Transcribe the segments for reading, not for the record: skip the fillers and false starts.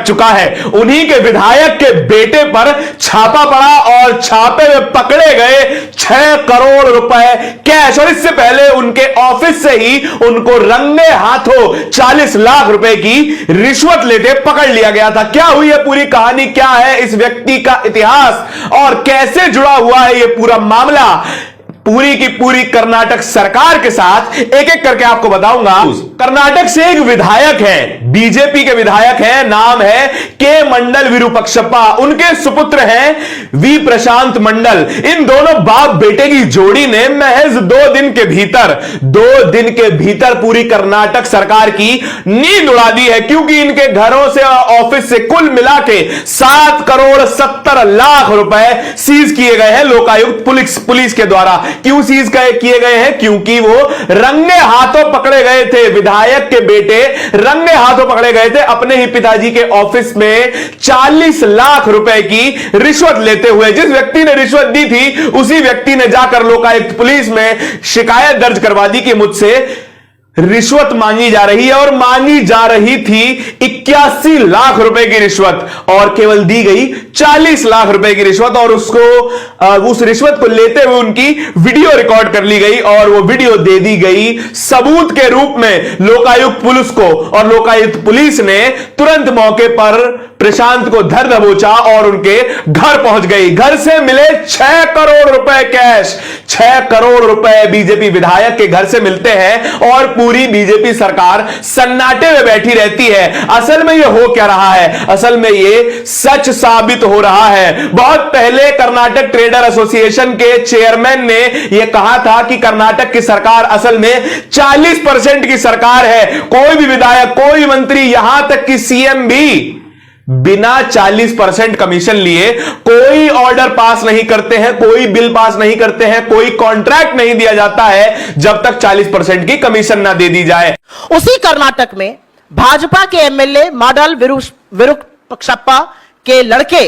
लटक चुका है। उन्हीं के विधायक के बेटे पर छापा पड़ा और छापे में पकड़े गए 6 करोड़ रुपए कैश, और इससे पहले उनके ऑफिस से ही उनको रंगे हाथों 40 लाख रुपए की रिश्वत लेते पकड़ लिया गया था। क्या हुई है पूरी कहानी, क्या है इस व्यक्ति का इतिहास और कैसे जुड़ा हुआ है यह पूरा मामला, पूरी की पूरी कर्नाटक सरकार के साथ एक एक करके आपको बताऊंगा। कर्नाटक से एक विधायक है, बीजेपी के विधायक है, नाम है के मंडल विरूपक्षप्पा। उनके सुपुत्र हैं वी प्रशांत मंडल। इन दोनों बाप बेटे की जोड़ी ने महज 2 दिन के भीतर पूरी कर्नाटक सरकार की नींद उड़ा दी है, क्योंकि इनके घरों से और ऑफिस से कुल मिला के 7 करोड़ 70 लाख रुपए सीज किए गए हैं लोकायुक्त पुलिस के द्वारा। क्यों सीज किए गए हैं? क्योंकि वो रंगे हाथों पकड़े गए थे, विधायक के बेटे रंगे हाथों पकड़े गए थे अपने ही पिताजी के ऑफिस में 40 लाख रुपए की रिश्वत लेते हुए। जिस व्यक्ति ने रिश्वत दी थी उसी व्यक्ति ने जाकर लोकायुक्त पुलिस में शिकायत दर्ज करवा दी कि मुझसे रिश्वत मांगी जा रही है, और मांगी जा रही थी 81 लाख रुपए की रिश्वत और केवल दी गई 40 लाख रुपए की रिश्वत, और उस रिश्वत को लेते हुए उनकी वीडियो रिकॉर्ड कर ली गई और वो वीडियो दे दी गई सबूत के रूप में लोकायुक्त पुलिस को, और लोकायुक्त पुलिस ने तुरंत मौके पर प्रशांत को धर दबोचा और उनके घर पहुंच गई। घर से मिले 6 करोड़ रुपए कैश, 6 करोड़ रुपए बीजेपी विधायक के घर से मिलते हैं और पूरी बीजेपी सरकार सन्नाटे में बैठी रहती है। असल में यह हो क्या रहा है? असल में यह सच साबित हो रहा है। बहुत पहले कर्नाटक ट्रेडर एसोसिएशन के चेयरमैन ने यह कहा था कि कर्नाटक की सरकार असल में 40% की सरकार है। कोई भी विधायक, कोई मंत्री, यहां तक कि सीएम भी बिना 40% कमीशन लिए कोई ऑर्डर पास नहीं करते हैं, कोई बिल पास नहीं करते हैं, कोई कॉन्ट्रैक्ट नहीं दिया जाता है जब तक 40% की कमीशन ना दे दी जाए। उसी कर्नाटक में भाजपा के एमएलए माडल विरूपक्षप्पा के लड़के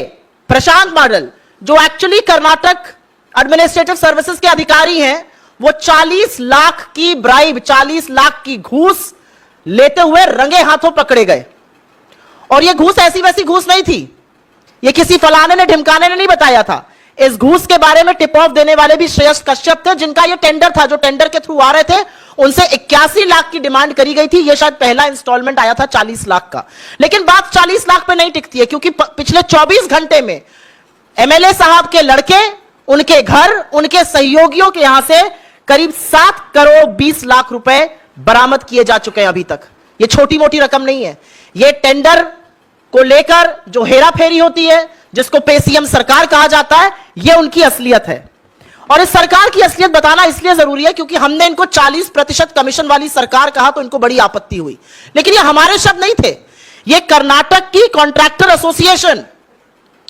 प्रशांत माडल, जो एक्चुअली कर्नाटक एडमिनिस्ट्रेटिव सर्विसेज के अधिकारी हैं, वो 40 लाख की ब्राइब, 40 लाख की घूस लेते हुए रंगे हाथों पकड़े गए। और यह घूस ऐसी वैसी घूस नहीं थी, यह किसी फलाने ने ढिमकाने ने नहीं बताया था। इस घूस के बारे में टिप ऑफ देने वाले भी श्रेयस कश्यप थे, जिनका यह टेंडर था, जो टेंडर के थ्रू आ रहे थे। उनसे 81 लाख की डिमांड करी गई थी। यह शायद पहला इंस्टॉलमेंट आया था 40 लाख का। लेकिन बात 40 लाख पे नहीं टिकती है, क्योंकि पिछले 24 घंटे में एमएलए साहब के लड़के, उनके घर, उनके सहयोगियों के यहां से करीब 7 करोड़ 20 लाख रुपए बरामद किए जा चुके हैं अभी तक। यह छोटी मोटी रकम नहीं है। यह टेंडर को लेकर जो हेराफेरी होती है, जिसको पेसीएम सरकार कहा जाता है, यह उनकी असलियत है। और इस सरकार की असलियत बताना इसलिए जरूरी है क्योंकि हमने इनको 40% कमीशन वाली सरकार कहा तो इनको बड़ी आपत्ति हुई। लेकिन ये हमारे शब्द नहीं थे, ये कर्नाटक की कॉन्ट्रैक्टर एसोसिएशन,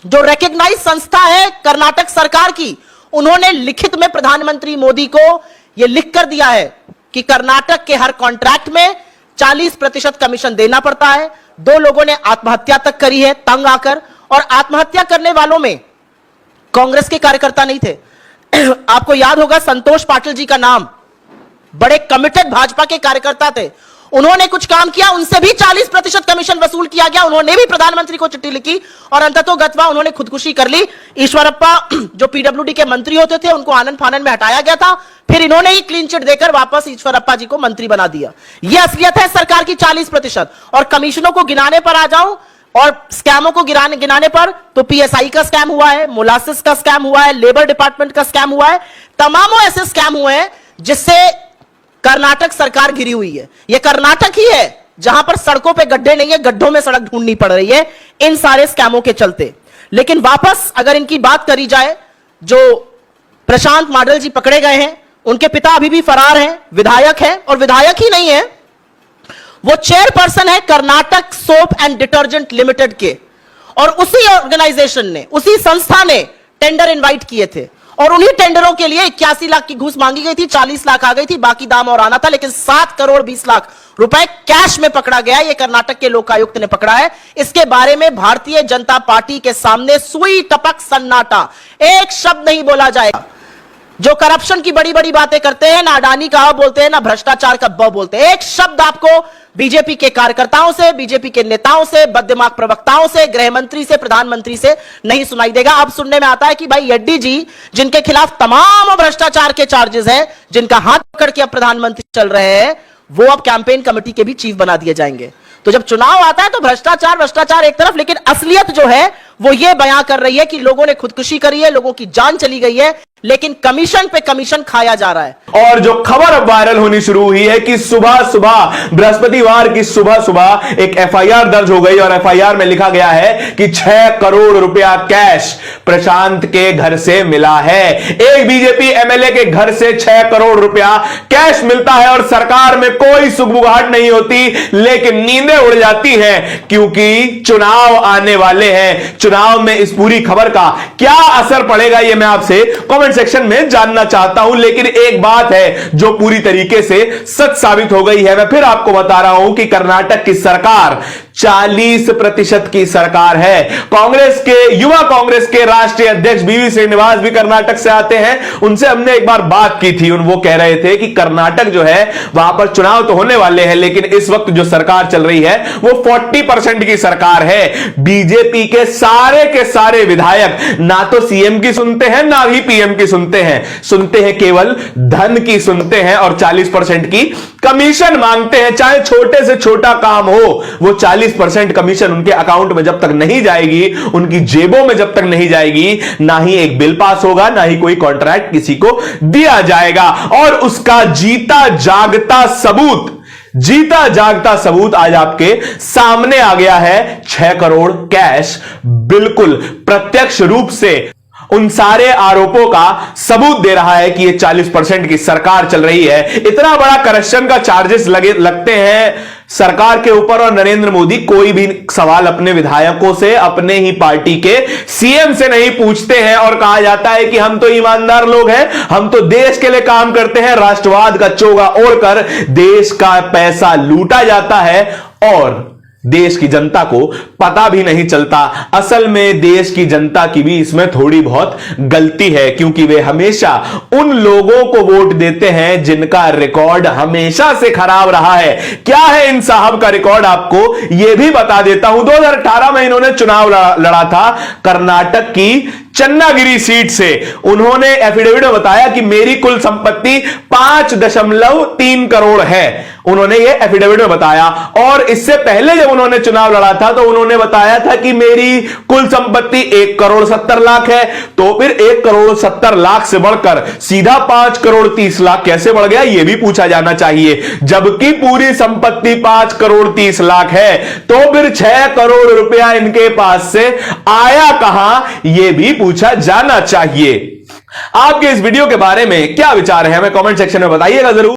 जो रिकॉग्नाइज संस्था है कर्नाटक सरकार की, उन्होंने लिखित में प्रधानमंत्री मोदी को यह लिखकर दिया है कि कर्नाटक के हर कॉन्ट्रैक्ट में 40% कमीशन देना पड़ता है। 2 लोगों ने आत्महत्या तक करी है तंग आकर, और आत्महत्या करने वालों में कांग्रेस के कार्यकर्ता नहीं थे। आपको याद होगा संतोष पाटिल जी का नाम, बड़े कमिटेड भाजपा के कार्यकर्ता थे। उन्होंने कुछ काम किया, उनसे भी 40% कमीशन वसूल किया गया। उन्होंने भी प्रधानमंत्री को चिट्ठी लिखी और अंततोगत्वा उन्होंने खुदकुशी कर ली। ईश्वरप्पा जो पीडब्ल्यूडी के मंत्री होते थे, उनको आनंद फानन में हटाया गया था, फिर इन्होंने ही क्लीन चिट देकर वापस ईश्वरप्पा जी को मंत्री बना दिया। यह असलियत है सरकार की 40%। और कमीशनों को गिनाने पर आ जाऊं और स्कैमों को गिनाने पर, तो पीएसआई का स्कैम हुआ है, मोलासिस का स्कैम हुआ है, लेबर डिपार्टमेंट का स्कैम हुआ है, तमामों ऐसे स्कैम हुए हैं जिससे कर्नाटक सरकार घिरी हुई है। यह कर्नाटक ही है जहां पर सड़कों पे गड्ढे नहीं है, गड्ढों में सड़क ढूंढनी पड़ रही है इन सारे स्कैमों के चलते। लेकिन वापस अगर इनकी बात करी जाए, जो प्रशांत माडल जी पकड़े गए हैं, उनके पिता अभी भी फरार हैं, विधायक हैं, और विधायक ही नहीं है, वो चेयरपर्सन है Karnataka soap and detergent limited के। और उसी ऑर्गेनाइजेशन ने, उसी संस्था ने टेंडर इनवाइट किए थे और उन्हीं टेंडरों के लिए 81 लाख की घूस मांगी गई थी, 40 लाख आ गई थी, बाकी दाम और आना था। लेकिन 7 करोड़ 20 लाख रुपए कैश में पकड़ा गया। यह कर्नाटक के लोकायुक्त ने पकड़ा है। इसके बारे में भारतीय जनता पार्टी के सामने सुई टपक सन्नाटा, एक शब्द नहीं बोला जाएगा। जो करप्शन की बड़ी बड़ी बातें करते हैं, ना अडानी का बोलते हैं, ना भ्रष्टाचार का ब बोलते हैं, एक शब्द आपको बीजेपी के कार्यकर्ताओं से, बीजेपी के नेताओं से, बददिमाग प्रवक्ताओं से, गृह मंत्री से, प्रधानमंत्री से नहीं सुनाई देगा। अब सुनने में आता है कि भाई येड्डी जी, जिनके खिलाफ तमाम भ्रष्टाचार के चार्जेस हैं, जिनका हाथ पकड़ के अब प्रधानमंत्री चल रहे हैं, वो अब कैंपेन कमेटी के भी चीफ बना दिए जाएंगे। तो जब चुनाव आता है तो भ्रष्टाचार एक तरफ, लेकिन असलियत जो है वो ये बयां कर रही है कि लोगों ने खुदकुशी करी है, लोगों की जान चली गई है, लेकिन कमीशन पे कमीशन खाया जा रहा है। और जो खबर अब वायरल होनी शुरू हुई है कि सुबह सुबह, बृहस्पतिवार की सुबह सुबह एक एफआईआर दर्ज हो गई और एफआईआर में लिखा गया है कि 6 करोड़ रुपया कैश प्रशांत के घर से मिला है। एक बीजेपी एमएलए के घर से 6 करोड़ रुपया कैश मिलता है और सरकार में कोई सुगबुगाहट नहीं होती, लेकिन नींदें उड़ जाती हैं क्योंकि चुनाव आने वाले हैं। चुनाव में इस पूरी खबर का क्या असर पड़ेगा, यह मैं आपसे कमेंट सेक्शन में जानना चाहता हूं। लेकिन एक बात है जो पूरी तरीके से सच साबित हो गई है, मैं फिर आपको बता रहा हूं कि कर्नाटक की सरकार 40% की सरकार है। कांग्रेस के, युवा कांग्रेस के राष्ट्रीय अध्यक्ष बीवी श्रीनिवास भी कर्नाटक से आते हैं। उनसे हमने एक बार बात की थी, वो कह रहे थे कि कर्नाटक जो है वहां पर चुनाव तो होने वाले हैं, लेकिन इस वक्त जो सरकार चल रही है वो 40% की सरकार है। बीजेपी के सारे विधायक ना तो सीएम की सुनते हैं ना ही पीएम की सुनते हैं केवल धन की सुनते हैं और 40% की कमीशन मांगते हैं। चाहे छोटे से छोटा काम हो, वो 40% कमीशन उनके अकाउंट में जब तक नहीं जाएगी, उनकी जेबों में जब तक नहीं जाएगी, ना ही एक बिल पास होगा, ना ही कोई कॉन्ट्रैक्ट किसी को दिया जाएगा। और उसका जीता जागता सबूत आज आपके सामने आ गया है। 6 करोड़ कैश बिल्कुल प्रत्यक्ष रूप से उन सारे आरोपों का सबूत दे रहा है कि ये 40% की सरकार चल रही है। इतना बड़ा करप्शन का चार्जेस लगते हैं सरकार के ऊपर और नरेंद्र मोदी कोई भी सवाल अपने विधायकों से, अपने ही पार्टी के सीएम से नहीं पूछते हैं और कहा जाता है कि हम तो ईमानदार लोग हैं, हम तो देश के लिए काम करते हैं। राष्ट्रवाद का चोगा ओढ़कर देश का पैसा लूटा जाता है और देश की जनता को पता भी नहीं चलता। असल में देश की जनता की भी इसमें थोड़ी बहुत गलती है, क्योंकि वे हमेशा उन लोगों को वोट देते हैं जिनका रिकॉर्ड हमेशा से खराब रहा है। क्या है इन साहब का रिकॉर्ड, आपको यह भी बता देता हूं। 2018 में इन्होंने चुनाव लड़ा था कर्नाटक की चन्नागिरी सीट से। उन्होंने एफिडेविट में बताया कि मेरी कुल संपत्ति 5.3 करोड़ है, उन्होंने ये एफिडेविट में बताया। और इससे पहले जब उन्होंने चुनाव लड़ा था तो उन्होंने बताया था कि मेरी कुल संपत्ति 1 करोड़ 70 लाख है। तो फिर 1 करोड़ 70 लाख से बढ़कर सीधा 5 करोड़ 30 लाख कैसे बढ़ गया, यह भी पूछा जाना चाहिए। जबकि पूरी संपत्ति 5 करोड़ 30 लाख है, तो फिर 6 करोड़ रुपया इनके पास से आया कहां, यह भी पूछा जाना चाहिए। आपके इस वीडियो के बारे में क्या विचार है, हमें कमेंट सेक्शन में बताइएगा जरूर।